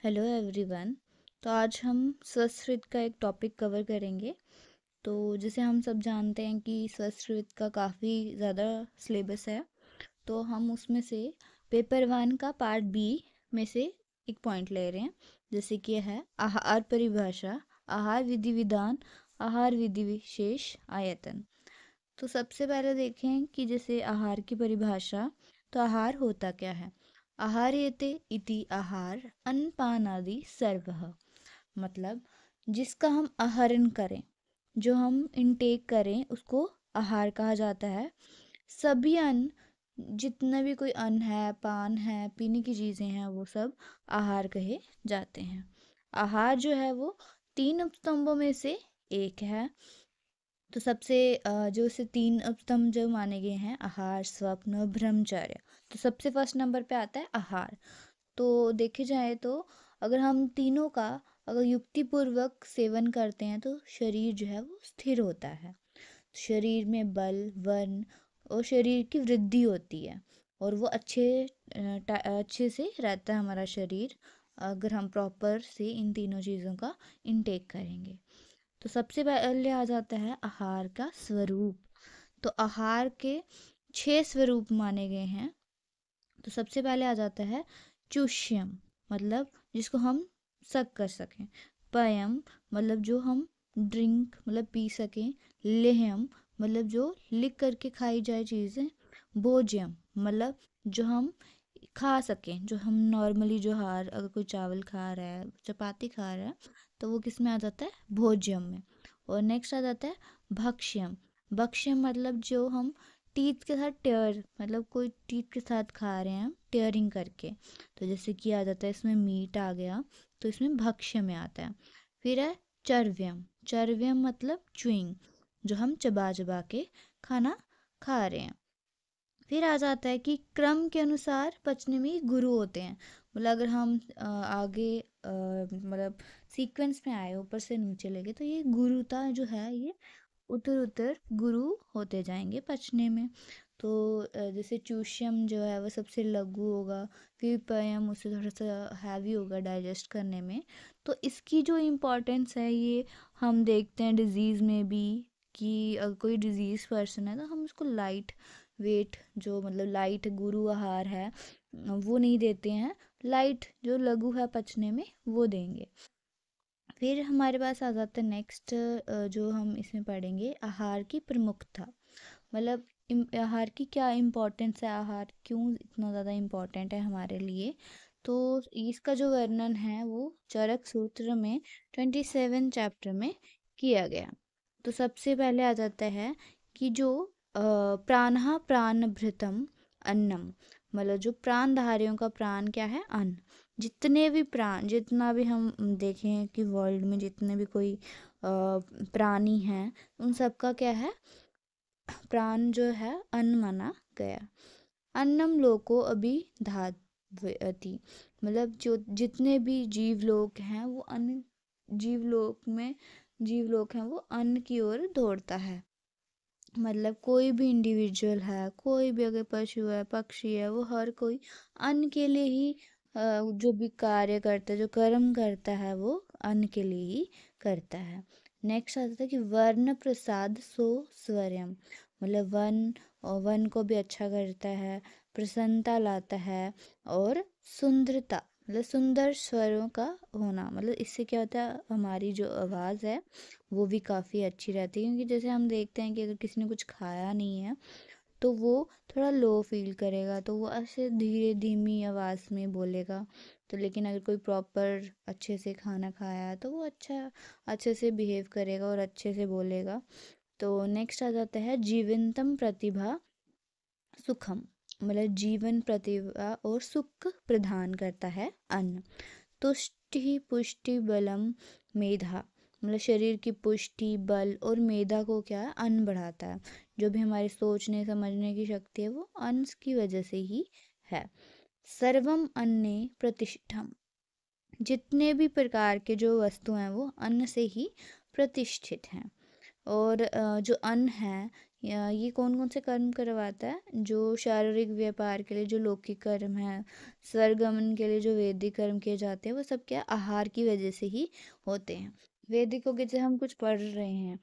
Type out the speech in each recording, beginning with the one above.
Hello everyone. तो आज हम संस्कृत का एक टॉपिक कवर करेंगे। तो जैसे हम सब जानते हैं कि संस्कृत का काफ़ी ज़्यादा सिलेबस है। तो हम उसमें से पेपर वन का पार्ट बी में से एक पॉइंट ले रहे हैं। जैसे कि यह है आहार परिभाषा, आहार विधि विधान, आहार विधि विशेष, आयतन। तो सबसे पहले देखें कि जैसे आहार की परिभाषा, तो आहार होता क्या है। आहार्यते इति आहार अन्नपानादि सर्वः, मतलब जिसका हम आहरण करें, जो हम इनटेक करें उसको आहार कहा जाता है। सभी अन्न, जितना भी कोई अन्न है, पान है, पीने की चीज़ें हैं, वो सब आहार कहे जाते हैं। आहार जो है वो तीन उपस्तंभों में से एक है। तो सबसे जो से तीन स्तंभ जो माने गए हैं, आहार, स्वप्न, ब्रह्मचर्य। तो सबसे फर्स्ट नंबर पे आता है आहार। तो देखे जाए तो अगर हम तीनों का अगर युक्तिपूर्वक सेवन करते हैं तो शरीर जो है वो स्थिर होता है। शरीर में बल, वर्ण और शरीर की वृद्धि होती है और वो अच्छे से रहता है हमारा शरीर, अगर हम प्रॉपर से इन तीनों चीज़ों का इनटेक करेंगे। तो सबसे पहले आ जाता है आहार का स्वरूप। तो आहार के 6 स्वरूप माने गए हैं। तो सबसे पहले आ जाता है चुष्यम, मतलब जिसको हम सक कर सकें। पयम, मतलब जो हम ड्रिंक मतलब पी सकें। लेहम, मतलब जो लिख करके खाई जाए चीज़ें। भोज्यम, मतलब जो हम खा सकें, जो हम नॉर्मली जो हार, अगर कोई चावल खा रहा है, चपाती खा रहा है, तो वो किस में आ जाता है, भोज्यम में। और नेक्स्ट आ जाता है भक्ष्यम। भक्ष्यम मतलब जो हम टीथ के साथ टेयर, मतलब कोई टीथ के साथ खा रहे हैं टेयरिंग करके, तो जैसे कि आ जाता है इसमें मीट आ गया, तो इसमें भक्ष्य में आता है। फिर है चर्व्यम। चर्व्यम मतलब च्युइंग, जो हम चबा चबा के खाना खा रहे हैं। फिर आ जाता है कि क्रम के अनुसार पचने में गुरु होते हैं। मतलब अगर हम आगे मतलब सीक्वेंस में आए ऊपर से नीचे लेके, तो ये गुरुता जो है ये उतर उतर गुरु होते जाएंगे पचने में। तो जैसे चूष्यम जो है वो सबसे लघु होगा, फिर पयम उससे थोड़ा सा हैवी होगा डाइजेस्ट करने में। तो इसकी जो इम्पोर्टेंस है ये हम देखते हैं डिज़ीज़ में भी, कि अगर कोई डिज़ीज़ पर्सन है तो हम उसको लाइट वेट, जो मतलब लाइट गुरु आहार है वो नहीं देते हैं, लाइट जो लघु है पचने में वो देंगे। फिर हमारे पास आ जाता है नेक्स्ट, जो हम इसमें पढ़ेंगे आहार की प्रमुखता। मतलब आहार की क्या इम्पोर्टेंस है, आहार क्यों इतना ज़्यादा इम्पोर्टेंट है हमारे लिए। तो इसका जो वर्णन है वो चरक सूत्र में 27 चैप्टर में किया गया। तो सबसे पहले आ जाता है कि जो प्राणः प्राणभृतम अन्नम, मतलब जो प्राणधारियों का प्राण क्या है, अन्न। जितने भी प्राण, जितना भी हम देखें कि वर्ल्ड में जितने भी कोई प्राणी हैं, उन सबका क्या है, प्राण जो है अन्न माना गया। अन्नम लोको अभी धावति, मतलब जो जितने भी जीवलोक हैं वो अन्न, जीवलोक में जीवलोक हैं वो अन्न की ओर दौड़ता है। मतलब कोई भी इंडिविजुअल है, कोई भी अगर पशु है, पक्षी है, वो हर कोई अन्न के लिए ही जो भी कार्य करता है, जो कर्म करता है, वो अन्न के लिए ही करता है। नेक्स्ट आता है कि वर्ण प्रसाद सो स्वर्यम, मतलब वन, और वन को भी अच्छा करता है, प्रसन्नता लाता है, और सुंदरता, मतलब सुंदर स्वरों का होना, मतलब इससे क्या होता है, हमारी जो आवाज़ है वो भी काफ़ी अच्छी रहती है। क्योंकि जैसे हम देखते हैं कि अगर किसी ने कुछ खाया नहीं है तो वो थोड़ा लो फील करेगा, तो वो ऐसे धीरे धीमी आवाज़ में बोलेगा। तो लेकिन अगर कोई प्रॉपर अच्छे से खाना खाया है तो वो अच्छे से बिहेव करेगा और अच्छे से बोलेगा। तो नेक्स्ट आ जाता है जीवंतम प्रतिभा सुखम, मतलब जीवन, प्रतिभा और सुख प्रदान करता है अन्न। तुष्टि पुष्टि बलम मेधा, मतलब शरीर की पुष्टि, बल और मेधा को क्या है, अन्न बढ़ाता है। जो भी हमारी सोचने समझने की शक्ति है वो अन्न की वजह से ही है। सर्वम अन्ने प्रतिष्ठम, जितने भी प्रकार के जो वस्तु हैं वो अन्न से ही प्रतिष्ठित हैं। और जो अन्न है ये कौन कौन से कर्म करवाता है? जो शारीरिक व्यापार के लिए जो लौकिक कर्म है, स्वर्गमन के लिए जो वैदिक कर्म किए जाते हैं, वो सब क्या आहार की वजह से ही होते हैं। वैदिक को जैसे हम कुछ पढ़ रहे हैं,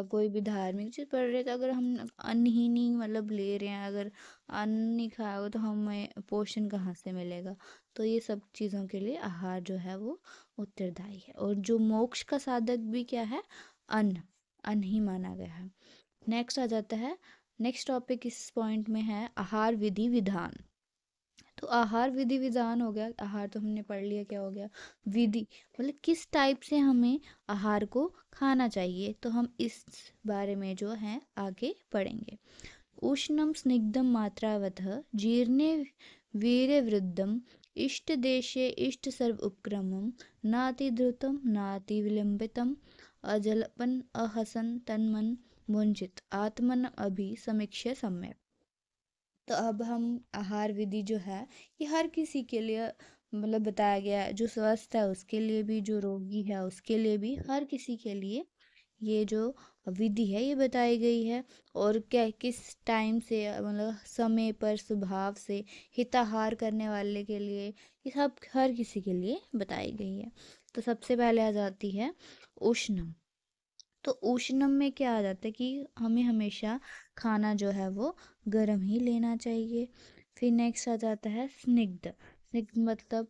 कोई भी धार्मिक चीज़ पढ़ रहे हैं, तो अगर हम अन्न ही नहीं मतलब ले रहे हैं, अगर अन्न नहीं खाओगे तो हमें पोषण कहाँ से मिलेगा? तो ये सब चीज़ों के लिए आहार जो है वो उत्तरदायी है। और जो मोक्ष का साधक भी क्या है? अन्न। अन्न ही माना गया है। नेक्स्ट आ जाता है, नेक्स्ट टॉपिक इस पॉइंट में है आहार विधि विधान। तो आहार विधि विधान हो गया, आहार तो हमने पढ़ लिया, क्या हो गया? विधि, मतलब किस टाइप से हमें आहार को खाना चाहिए, तो हम इस बारे में जो है आगे पढ़ेंगे। उष्णं स्निग्धं मात्रावतः जीर्णे वीर्यवृद्धं इष्टदेशे इष्टसर्व उपक्रमं नातिद्रुतं नातिविलम्बितं अजल्पन् अहसन् तन्मन् मुंजित आत्मन अभि समीक्ष्य सम्यक। तो अब हम आहार विधि जो है ये हर किसी के लिए मतलब बताया गया है, जो स्वस्थ है उसके लिए भी, जो रोगी है उसके लिए भी, हर किसी के लिए ये जो विधि है ये बताई गई है। और क्या किस टाइम से मतलब समय पर स्वभाव से हिताहार करने वाले के लिए, ये सब हर किसी के लिए बताई गई है। तो सबसे पहले आ जाती है उष्णम। तो उष्णम में क्या आ जाता है कि हमें हमेशा खाना जो है वो गर्म ही लेना चाहिए। फिर नेक्स्ट आ जाता है स्निग्ध। स्निग्ध मतलब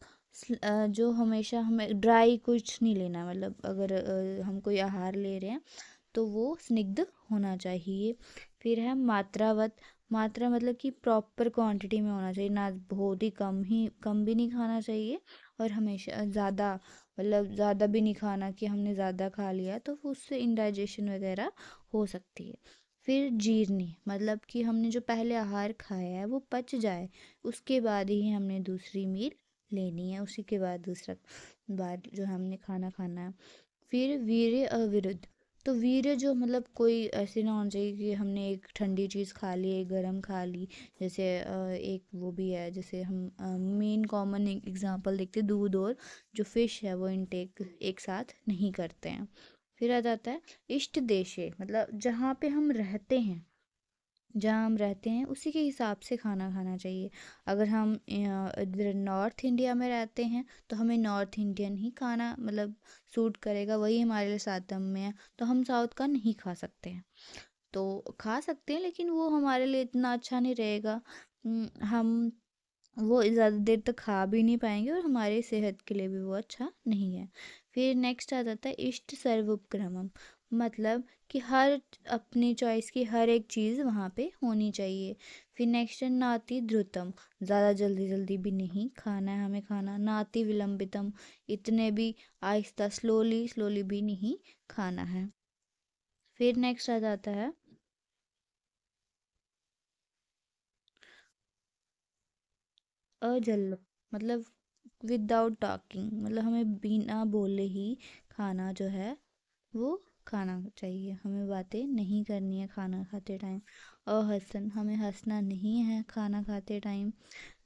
जो हमेशा हमें ड्राई कुछ नहीं लेना, मतलब अगर हम कोई आहार ले रहे हैं तो वो स्निग्ध होना चाहिए। फिर है मात्रावत। मात्रा मतलब कि प्रॉपर क्वांटिटी में होना चाहिए, ना बहुत ही कम भी नहीं खाना चाहिए, और हमेशा ज़्यादा मतलब ज़्यादा भी नहीं खाना कि हमने ज़्यादा खा लिया तो उससे इंडाइजेशन वगैरह हो सकती है। फिर जीर्णी मतलब कि हमने जो पहले आहार खाया है वो पच जाए, उसके बाद ही हमने दूसरी मील लेनी है, उसी के बाद दूसरा बार जो हमने खाना खाना है। फिर वीर्य अविरुद्ध। तो वीर्य जो मतलब कोई ऐसे ना होना चाहिए कि हमने एक ठंडी चीज़ खा ली, एक गर्म खा ली। जैसे एक वो भी है, जैसे हम मेन कॉमन एग्जांपल देखते हैं, दूध और जो फिश है वो इनटेक एक साथ नहीं करते हैं। फिर आ जाता है इष्ट देशे, मतलब जहाँ पे हम रहते हैं, जहाँ हम रहते हैं उसी के हिसाब से खाना खाना चाहिए। अगर हम इधर नॉर्थ इंडिया में रहते हैं तो हमें नॉर्थ इंडियन ही खाना मतलब सूट करेगा, वही हमारे लिए सातम्य है। तो हम साउथ का नहीं खा सकते हैं, तो खा सकते हैं लेकिन वो हमारे लिए इतना अच्छा नहीं रहेगा। हम वो ज़्यादा देर तक खा भी नहीं पाएंगे और हमारे सेहत के लिए भी वो अच्छा नहीं है। फिर नेक्स्ट आ जाता है इष्ट सर्वोपक्रमम, मतलब कि हर अपनी चॉइस की हर एक चीज़ वहाँ पे होनी चाहिए। फिर नेक्स्ट है नाति ध्रुतम, ज़्यादा जल्दी जल्दी भी नहीं खाना है हमें खाना। नाति विलंबितम, इतने भी आहिस्ता स्लोली स्लोली भी नहीं खाना है। फिर नेक्स्ट आ जाता है अजल, मतलब विदाउट टॉकिंग, मतलब हमें बिना बोले ही खाना जो है वो खाना चाहिए, हमें बातें नहीं करनी है खाना खाते टाइम। अहसन, हमें हंसना नहीं है खाना खाते टाइम।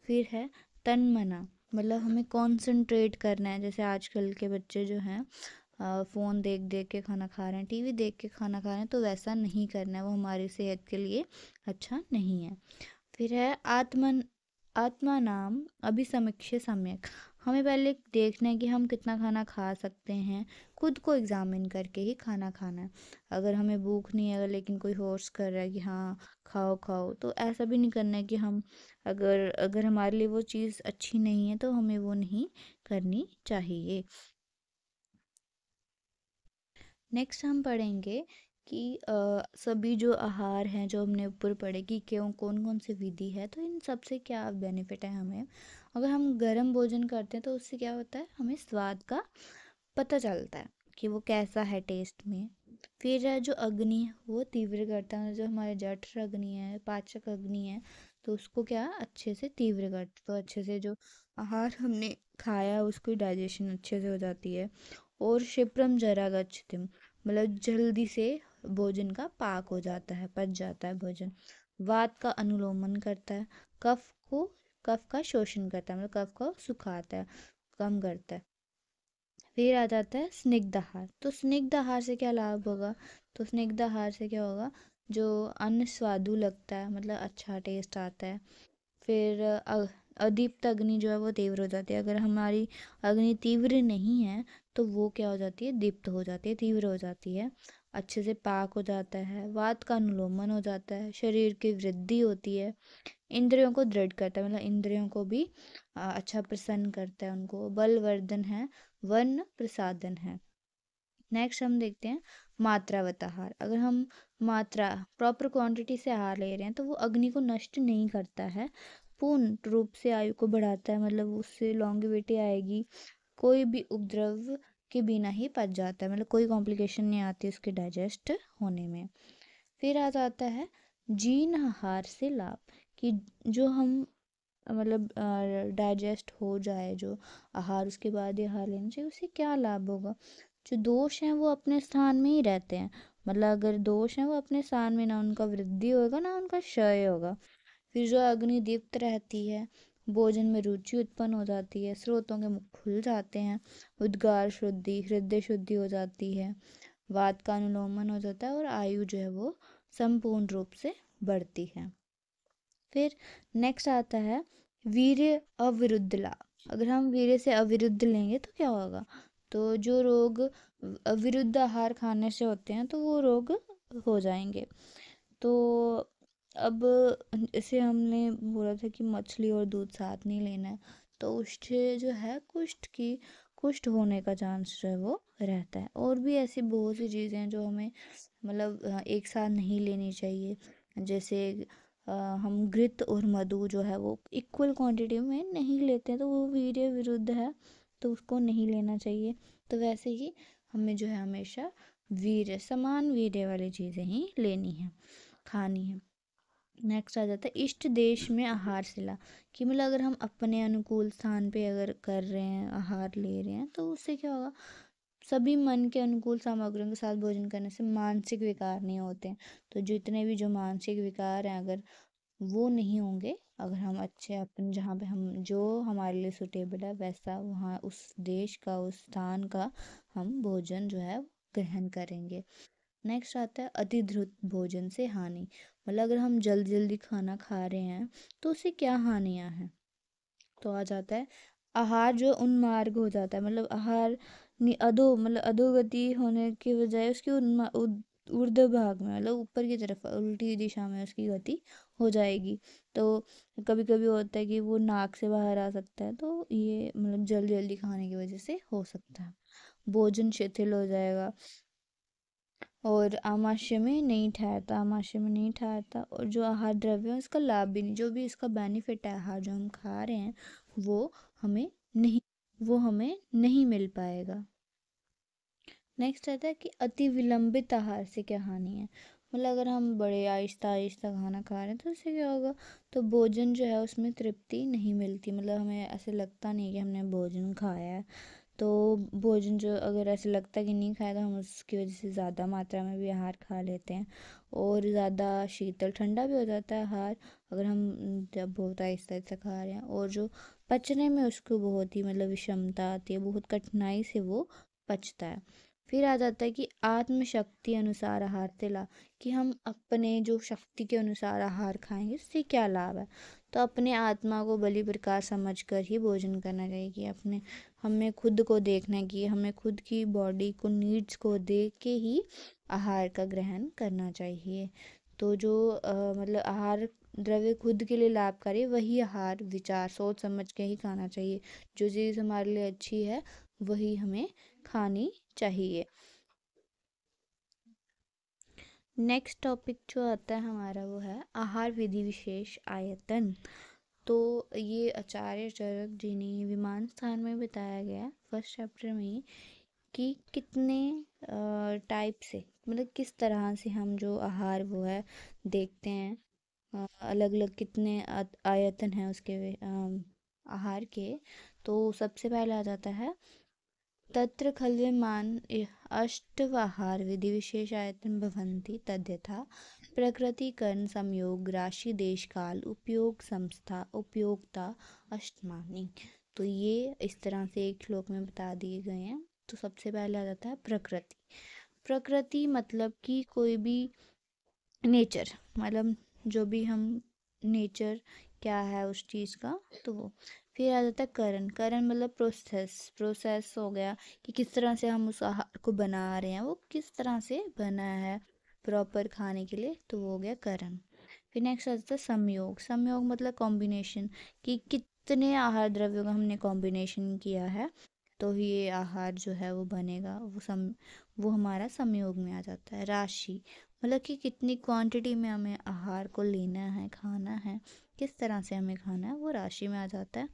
फिर है तन्मना, मतलब हमें कंसंट्रेट करना है। जैसे आजकल के बच्चे जो हैं फ़ोन देख देख के खाना खा रहे हैं, टीवी देख के खाना खा रहे हैं, तो वैसा नहीं करना है, वो हमारी सेहत के लिए अच्छा नहीं है। फिर है आत्मन, आत्मा नाम अभिसमीक्ष्य सम्यक, हमें पहले देखना है कि हम कितना खाना खा सकते हैं, खुद को एग्जामिन करके ही खाना खाना है। अगर हमें भूख नहीं है अगर लेकिन कोई फोर्स कर रहा है कि हाँ खाओ खाओ, तो ऐसा भी नहीं करना है कि हम अगर अगर हमारे लिए वो चीज़ अच्छी नहीं है तो हमें वो नहीं करनी चाहिए। नेक्स्ट हम पढ़ेंगे कि सभी जो आहार हैं जो हमने ऊपर पढ़े कि क्यों कौन कौन सी विधि है, तो इन सब से क्या बेनिफिट है हमें। अगर हम गर्म भोजन करते हैं तो उससे क्या होता है, हमें स्वाद का पता चलता है कि वो कैसा है टेस्ट में। फिर जो अग्नि है वो तीव्र करता है, जो हमारे जठर अग्नि है, पाचक अग्नि है, तो उसको क्या अच्छे से तीव्र करता, तो अच्छे से जो आहार हमने खाया उसकी डाइजेशन अच्छे से हो जाती है। और क्षिप्रम जरा गच्छतिम, मतलब जल्दी से भोजन का पाक हो जाता है, पच जाता है भोजन। वात का अनुलोमन करता है, कफ को कफ का शोषण करता है, मतलब कफ को सुखाता है, कम करता है। फिर आ जाता है स्निग्ध आहार। तो स्निग्ध आहार से क्या लाभ होगा, तो स्निग्ध आहार से क्या होगा, जो अन्न स्वादु लगता है, मतलब अच्छा टेस्ट आता है। फिर अदीप्त अग्नि जो है वो तीव्र हो जाती है। अगर हमारी अग्नि तीव्र नहीं है तो वो क्या हो जाती है, दीप्त हो जाती है, तीव्र हो जाती है, अच्छे से पाक हो जाता है, वात का अनुलोमन हो जाता है, शरीर की वृद्धि होती है, इंद्रियों को दृढ़ करता है, मतलब इंद्रियों को भी अच्छा प्रसन्न करता है, उनको बलवर्धन है, वर्ण प्रसादन है। नेक्स्ट हम देखते हैं मात्रावत आहार। अगर हम मात्रा प्रॉपर क्वांटिटी से आहार ले रहे हैं तो वो अग्नि को नष्ट नहीं करता है, पूर्ण रूप से आयु को बढ़ाता है, मतलब उससे लॉन्गेविटी आएगी, कोई भी उपद्रव के बिना ही पच जाता है, मतलब कोई कॉम्प्लिकेशन नहीं आती उसके डाइजेस्ट होने में। फिर आ जाता है जीर्ण आहार से लाभ, कि जो हम मतलब डाइजेस्ट हो जाए जो आहार, उसके बाद ही आहार लेना चाहिए, उससे क्या लाभ होगा। जो दोष हैं वो अपने स्थान में ही रहते हैं, मतलब अगर दोष हैं वो अपने स्थान में, ना उनका वृद्धि होगा ना उनका क्षय होगा। फिर जो अग्नि दीप्त रहती है, भोजन में रुचि उत्पन्न हो जाती है, स्रोतों के मुख खुल जाते हैं, उद्गार शुद्धि, हृदय शुद्धि हो जाती है, वात का अनुलोमन हो जाता है और आयु जो है वो संपूर्ण रूप से बढ़ती है। फिर नेक्स्ट आता है वीर्य अविरुद्ध लाभ। अगर हम वीर्य से अविरुद्ध लेंगे तो क्या होगा, तो जो रोग अविरुद्ध आहार खाने से होते हैं तो वो रोग हो जाएंगे। तो अब इसे हमने बोला था कि मछली और दूध साथ नहीं लेना है, तो उससे जो है कुष्ठ होने का चांस जो है वो रहता है। और भी ऐसी बहुत सी चीज़ें हैं जो हमें मतलब एक साथ नहीं लेनी चाहिए। जैसे हम घृत और मधु जो है वो इक्वल क्वांटिटी में नहीं लेते हैं तो वो वीर्य विरुद्ध है, तो उसको नहीं लेना चाहिए। तो वैसे ही हमें जो है हमेशा वीर्य समान वीर्य वाली चीज़ें ही लेनी है, खानी है। नेक्स्ट आ जाता है इष्ट देश में आहार शिला, कि मतलब अगर हम अपने अनुकूल स्थान पे अगर कर रहे हैं, आहार ले रहे हैं, तो उससे क्या होगा, सभी मन के अनुकूल सामग्रियों के साथ भोजन करने से मानसिक विकार नहीं होते हैं। तो जितने भी जो मानसिक विकार हैं अगर वो नहीं होंगे, अगर हम अच्छे अपन जहाँ पे हम जो हमारे लिए सुटेबल है वैसा वहाँ उस देश का उस स्थान का हम भोजन जो है ग्रहण करेंगे। नेक्स्ट आता है अति द्रुत भोजन से हानि, मतलब अगर हम जल्दी जल्दी खाना खा रहे हैं तो उससे क्या हानियाँ हैं। तो आ जाता है आहार जो उन्मार्ग हो जाता है, मतलब आहार अधो मतलब अधोगति होने की बजाय उसकी ऊर्ध्व भाग में, मतलब ऊपर की तरफ उल्टी दिशा में उसकी गति हो जाएगी। तो कभी कभी होता है कि वो नाक से बाहर आ सकता है, तो ये मतलब जल्दी जल्दी खाने की वजह से हो सकता है। भोजन शिथिल हो जाएगा और आमाशय में नहीं ठहरता, आमाशय में नहीं ठहरता, और जो आहार द्रव्य है उसका लाभ भी नहीं, जो भी इसका बेनिफिट है आहार जो हम खा रहे हैं वो हमें नहीं वो हमें नहीं मिल पाएगा। नेक्स्ट आता है कि अति विलंबित आहार से क्या हानि है, मतलब अगर हम बड़े आहिस्ता आहिस्ता खाना खा रहे हैं तो उससे क्या होगा, तो भोजन जो है उसमें तृप्ति नहीं मिलती, मतलब हमें ऐसे लगता नहीं कि हमने भोजन खाया है। तो भोजन जो अगर ऐसे लगता है कि नहीं खाया तो हम उसकी वजह से ज़्यादा मात्रा में भी आहार खा लेते हैं, और ज़्यादा शीतल ठंडा भी हो जाता है आहार अगर हम जब बहुत आहिस्ता आहिस्ता खा रहे हैं, और जो पचने में उसको बहुत ही मतलब विषमता आती है, बहुत कठिनाई से वो पचता है। फिर आ जाता है कि आत्मशक्ति अनुसार आहार तिला, कि हम अपने जो शक्ति के अनुसार आहार खाएंगे उससे क्या लाभ है। तो अपने आत्मा को बलि प्रकार समझ कर ही भोजन करना चाहिए, कि अपने हमें खुद को देखना है कि हमें खुद की बॉडी को नीड्स को देख के ही आहार का ग्रहण करना चाहिए। तो जो मतलब आहार द्रव्य खुद के लिए लाभकारी है, वही आहार विचार सोच समझ के ही खाना चाहिए। जो चीज़ हमारे लिए अच्छी है वही हमें खानी चाहिए। नेक्स्ट टॉपिक जो आता है हमारा वो है आहार विधि विशेष आयतन। तो ये आचार्य चरक जी ने विमान स्थान में बताया गया फर्स्ट चैप्टर में ही, कि कितने टाइप से, मतलब किस तरह से हम जो आहार वो है देखते हैं, अलग अलग कितने आयतन है उसके आहार के। तो सबसे पहले आ जाता है तत्र खल्यमान अष्टवाहार विधि विशेष आयतन भवन्ति तद्यथा प्रकृति कर्ण संयोग राशि देश काल उपयोग संस्था उपयोगिता अष्टमानी। तो ये इस तरह से एक श्लोक में बता दिए गए हैं। तो सबसे पहले आ जाता है प्रकृति। प्रकृति मतलब कि कोई भी नेचर, मतलब जो भी हम नेचर क्या है उस चीज़ का, तो वो। फिर आ जाता है करण। करण मतलब प्रोसेस। प्रोसेस हो गया कि किस तरह से हम उस आहार को बना रहे हैं, वो किस तरह से बना है प्रॉपर खाने के लिए, तो वो हो गया करण। फिर नेक्स्ट आ जाता है संयोग। संयोग मतलब कॉम्बिनेशन, कि कितने आहार द्रव्यों का हमने कॉम्बिनेशन किया है तो ही ये आहार जो है वो बनेगा, वो हमारा संयोग में आ जाता है। राशि मतलब कि कितनी क्वांटिटी में हमें आहार को लेना है, खाना है, किस तरह से हमें खाना है, वो राशि में आ जाता है।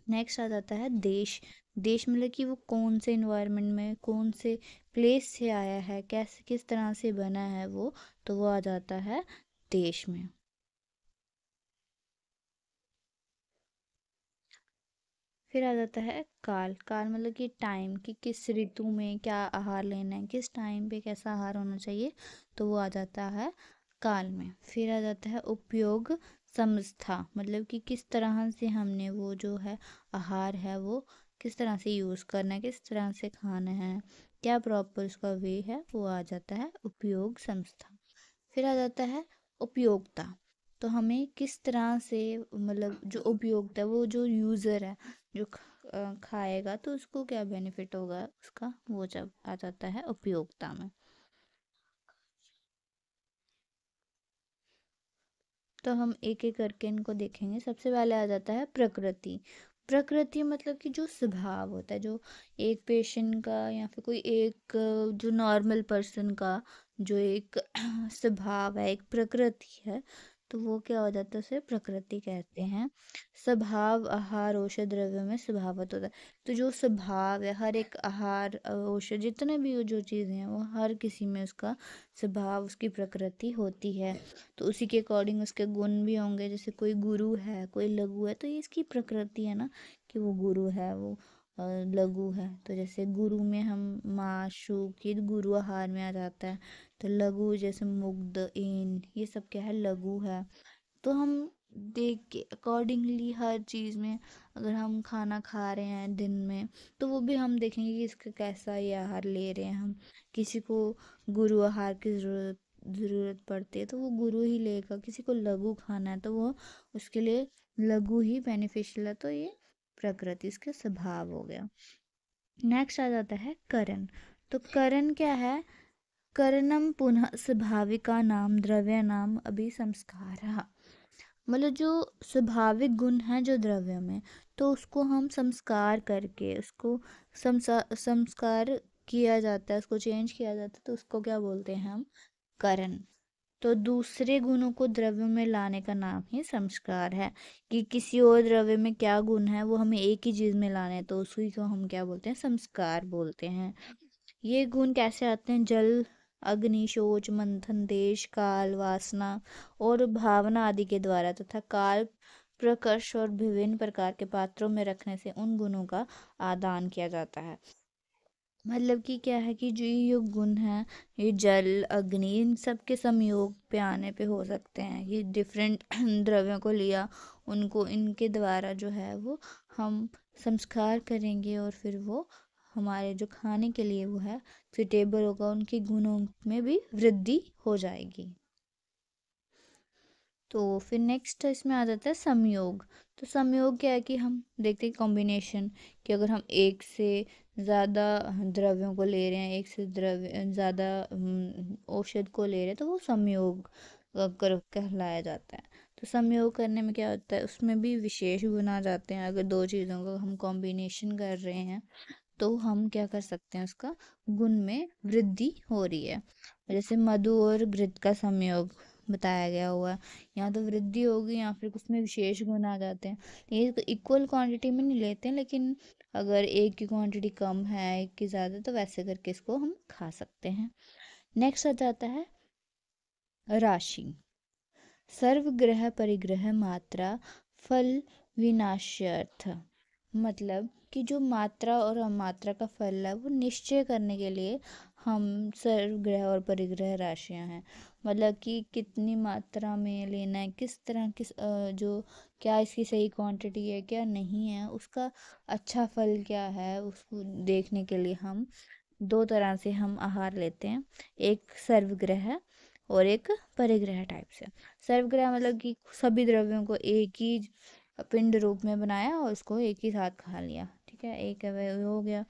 नेक्स्ट आ जाता है देश। देश मतलब कि वो कौन से इन्वायरमेंट में, कौन से प्लेस से आया है, कैसे किस तरह से बना है वो, तो वो आ जाता है देश में। फिर आ जाता है काल। काल मतलब कि टाइम, कि किस ऋतु में क्या आहार लेना है, किस टाइम पे कैसा आहार होना चाहिए, तो वो आ जाता है काल में। फिर आ जाता है उपयोग समस्था, मतलब कि किस तरह से हमने वो जो है आहार है वो किस तरह से यूज़ करना है, किस तरह से खाना है, क्या प्रॉपर उसका वे है, वो आ जाता है उपयोग समस्था। फिर आ जाता है उपयोगिता। तो हमें किस तरह से, मतलब जो उपयोगिता है वो जो यूज़र है, जो खाएगा तो उसको क्या बेनिफिट होगा उसका, वो जब आ जाता है उपयोगिता में। तो हम एक एक करके इनको देखेंगे। सबसे पहले आ जाता है प्रकृति। प्रकृति मतलब कि जो स्वभाव होता है, जो एक पेशेंट का या फिर कोई एक जो नॉर्मल पर्सन का जो एक स्वभाव है, एक प्रकृति है, तो वो क्या हो जाता है, उसे प्रकृति कहते हैं। स्वभाव आहार औषध द्रव्य में स्वभावत होता है। तो जो स्वभाव है हर एक आहार औषध जितने भी जो चीज़ें हैं वो हर किसी में उसका स्वभाव, उसकी प्रकृति होती है। तो उसी के अकॉर्डिंग उसके गुण भी होंगे। जैसे कोई गुरु है, कोई लघु है, तो ये इसकी प्रकृति है ना, कि वो गुरु है, वो लघु है। तो जैसे गुरु में हम माशु की गुरु आहार में आ जाता है। तो लघु जैसे मुग्ध, इन, ये सब क्या है, लघु है। तो हम देख के अकॉर्डिंगली हर चीज़ में, अगर हम खाना खा रहे हैं दिन में, तो वो भी हम देखेंगे कि इसका कैसा ये आहार ले रहे हैं हम। किसी को गुरु आहार की ज़रूरत पड़ती है तो वो गुरु ही लेगा, किसी को लघु खाना है तो वो उसके लिए लघु ही बेनिफिशियल है। तो ये प्रकृति, इसका स्वभाव हो गया। नेक्स्ट आ जाता है करण। तो करण क्या है, करणम पुनः स्वाभाविका नाम द्रव्य नाम अभिसंस्कार। मतलब जो स्वाभाविक गुण है जो द्रव्य में, तो उसको हम संस्कार करके उसको संस्कार किया जाता है, उसको चेंज किया जाता है, तो उसको क्या बोलते हैं हम, करण। तो दूसरे गुणों को द्रव्य में लाने का नाम ही संस्कार है। कि किसी और द्रव्य में क्या गुण है वो हमें एक ही चीज में लाने हैं, तो उसी को हम क्या बोलते हैं, संस्कार बोलते हैं। ये गुण कैसे आते हैं, जल, अग्नि, शोच, मंथन, देश, काल, वासना और भावना आदि के द्वारा, तथा काल, प्रकर्ष और विभिन्न प्रकार के पात्रों में रखने से उन गुणों का आदान किया जाता है। मतलब कि क्या है कि जो ये गुण है, ये जल, अग्नि, इन सब के संयोग पे आने पे हो सकते हैं। ये डिफरेंट द्रव्यों को लिया, उनको इनके द्वारा जो है वो हम संस्कार करेंगे, और फिर वो हमारे जो खाने के लिए वो है सुटेबल होगा, उनके गुणों में भी वृद्धि हो जाएगी। तो फिर नेक्स्ट इसमें आ जाता है संयोग। तो संयोग क्या है कि हम देखते हैं कॉम्बिनेशन, कि अगर हम एक से ज़्यादा द्रव्यों को ले रहे हैं, एक से द्रव्य ज़्यादा औषध को ले रहे हैं, तो वो संयोग कर कहलाया जाता है। तो संयोग करने में क्या होता है, उसमें भी विशेष गुण आ जाते हैं। अगर दो चीज़ों को हम कॉम्बिनेशन कर रहे हैं तो हम क्या कर सकते हैं, उसका गुण में वृद्धि हो रही है। जैसे मधु और घृत का संयोग बताया गया हुआ है, यहाँ तो वृद्धि होगी, या फिर उसमें विशेष गुण आ जाते हैं। ये तो इक्वल क्वांटिटी में नहीं लेते हैं, लेकिन अगर एक की क्वांटिटी कम है एक की ज़्यादा, तो वैसे करके इसको हम खा सकते हैं। नेक्स्ट आ जाता है राशि। सर्वग्रह परिग्रह मात्रा फल विनाश्यर्थ। मतलब कि जो मात्रा और अमात्रा का फल है वो निश्चय करने के लिए हम सर्वग्रह और परिग्रह राशियां हैं। मतलब कि कितनी मात्रा में लेना है, किस तरह जो क्या इसकी सही क्वांटिटी है क्या नहीं है, उसका अच्छा फल क्या है, उसको देखने के लिए हम दो तरह से हम आहार लेते हैं, एक सर्वग्रह और एक परिग्रह टाइप से। सर्वग्रह मतलब कि सभी द्रव्यों को एक ही पिंड रूप में बनाया और उसको एक ही साथ खा लिया, ठीक है, एक अवयव हो गया।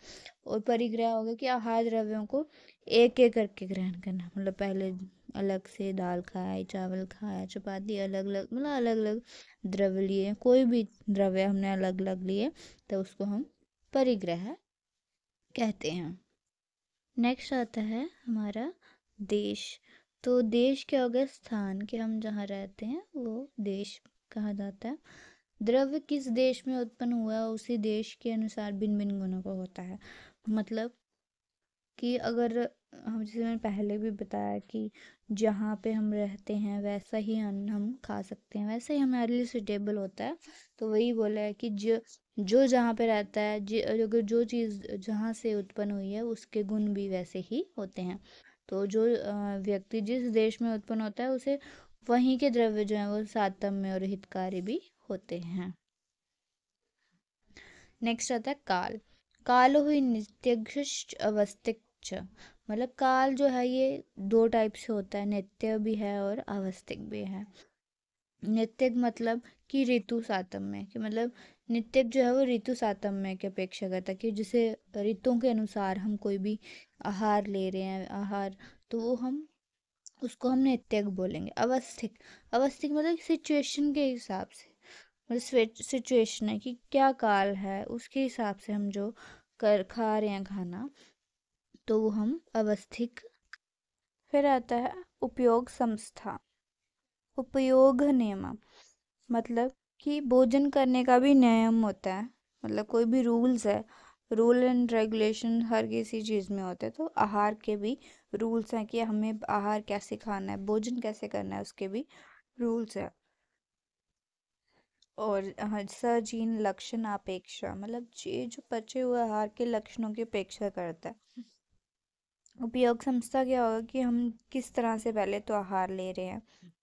और परिग्रह हो गया कि आहार द्रव्यों को एक एक करके ग्रहण करना, मतलब पहले अलग से दाल खाया, चावल खाया, चपाती अलग अलग, मतलब अलग अलग द्रव्य लिए, कोई भी द्रव्य हमने अलग अलग लिए तो उसको हम परिग्रह कहते हैं। नेक्स्ट आता है हमारा देश। तो देश क्या हो गया, स्थान कि हम जहाँ रहते हैं वो देश कहा जाता है। द्रव्य किस देश में उत्पन्न हुआ उसी देश के अनुसार भिन्न भिन्न गुणों का होता है। मतलब कि अगर हम, जैसे मैंने पहले भी बताया कि जहाँ पे हम रहते हैं वैसा ही अन्न हम खा सकते हैं, वैसा ही हमारे लिए सुटेबल होता है। तो वही बोला है कि जो जो जहाँ पे रहता है, अगर जो चीज़ जहाँ से उत्पन्न हुई है उसके गुण भी वैसे ही होते हैं। तो जो व्यक्ति जिस देश में उत्पन्न होता है उसे वहीं के द्रव्य जो हैं वो सातम्य और हितकारी भी होते हैं। नेक्स्ट आता है काल। काल हुई नित्यग्श अवस्थिक च। मतलब काल जो है ये दो टाइप से होता है, नित्य भी है और अवस्थिक भी है। नित्यक मतलब कि ऋतु सातम्य, कि मतलब नित्यक जो है वो ऋतु सातम्य की अपेक्षा करता है, कि जिसे ऋतुओं के अनुसार हम कोई भी आहार ले रहे हैं, आहार, तो वो हम उसको हम नित्यक बोलेंगे। अवस्थिक, अवस्थिक मतलब सिचुएशन के हिसाब से, मतलब सिचुएशन है कि क्या काल है उसके हिसाब से हम जो कर खा रहे हैं खाना, तो वो हम अवस्थिक। फिर आता है उपयोग संस्था। उपयोग नियम मतलब कि भोजन करने का भी नियम होता है, मतलब कोई भी रूल्स है, रूल एंड रेगुलेशन हर किसी चीज़ में होते हैं। तो आहार के भी रूल्स हैं कि हमें आहार कैसे खाना है, भोजन कैसे करना है, उसके भी रूल्स है। और सजीन लक्षण अपेक्षा मतलब ये जो पचे हुए आहार के लक्षणों की अपेक्षा करता है। उपयोग समझता क्या होगा कि हम किस तरह से पहले तो आहार ले रहे हैं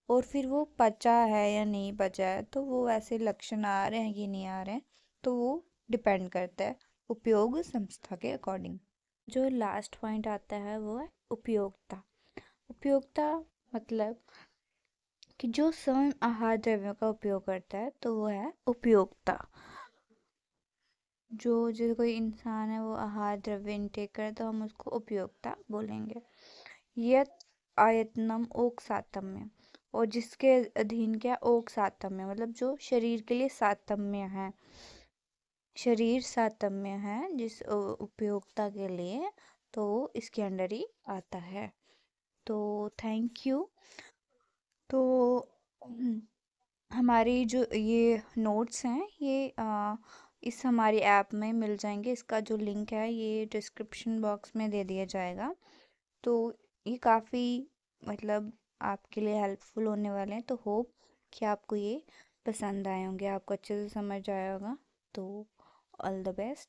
और फिर वो पचा है या नहीं पचा है, तो वो ऐसे लक्षण आ रहे हैं कि नहीं आ रहे हैं, तो वो डिपेंड करता है उपयोग संस्था के अकॉर्डिंग। जो लास्ट पॉइंट आता है वो है उपयोगिता। उपयोगिता मतलब कि जो स्वयं आहार द्रव्यों का उपयोग करता है तो वो है उपयोगिता। जो जैसे कोई इंसान है वो आहार द्रव्य इनटेक करे तो हम उसको उपयोगिता बोलेंगे। यत आयतनम ओक सातम्य, और जिसके अधीन क्या, ओक सातम्य मतलब जो शरीर के लिए सातम्य है, शरीर सातम्य है जिस उपयोगिता के लिए, तो वो इसके अंडर ही आता है। तो थैंक यू। तो हमारी जो ये नोट्स हैं ये इस हमारी ऐप में मिल जाएंगे, इसका जो लिंक है ये डिस्क्रिप्शन बॉक्स में दे दिया जाएगा। तो ये काफ़ी मतलब आपके लिए हेल्पफुल होने वाले हैं, तो होप कि आपको ये पसंद आए होंगे, आपको अच्छे से समझ आया होगा। तो ऑल द बेस्ट।